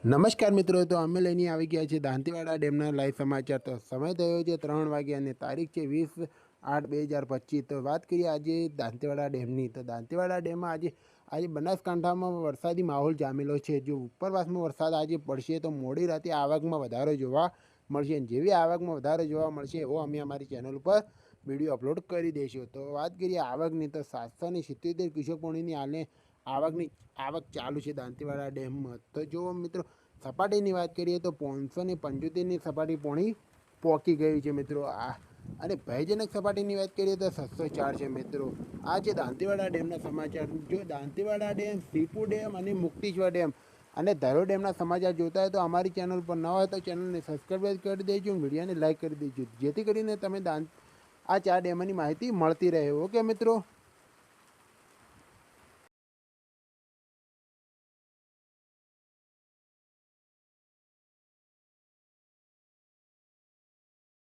નમસ્કાર મિત્રો, તો અમે લઈને આવી ગયા છીએ દાંતીવાડા ડેમના લાઈવ સમાચાર. તો સમય થયો છે 3 વાગ્યા અને તારીખ છે 20/8/2025. તો વાત કરીએ આજે દાંતીવાડા ડેમની. તો દાંતીવાડા ડેમમાં આજે બનાસકાંઠામાં વરસાદી માહોલ જામેલો છે. જો ઉપરવાસમાં વરસાદ આજે પડશે તો મોડી રાતે આવકમાં વધારો જોવા મળશે. જેવી આવકમાં વધારો જોવા મળશે એવો અમે અમારી ચેનલ ઉપર વિડીયો અપલોડ કરી દઈશું. તો વાત કરીએ આવકની, તો 777 ક્યુસેક પાણીની હાલને આવક ચાલુ છે દાંતીવાડા ડેમમાં. તો જો મિત્રો સપાટીની વાત કરીએ તો 575ની સપાટી પોણી પહોંચી ગઈ છે મિત્રો. અને ભયજનક સપાટીની વાત કરીએ તો 604 છે મિત્રો. આ છે દાંતીવાડા ડેમના સમાચાર. જો દાંતીવાડા ડેમ, સીપુ ડેમ અને મુક્તેશ્વર ડેમ અને ધરોઈ ડેમના સમાચાર જોતા હોય તો અમારી ચેનલ પર ન હોય તો ચેનલને સબસ્ક્રાઈબ કરી દેજો, વિડીયોને લાઈક કરી દેજો, જેથી કરીને તમે આ 4 ડેમોની માહિતી મળતી રહે. ઓકે મિત્રો.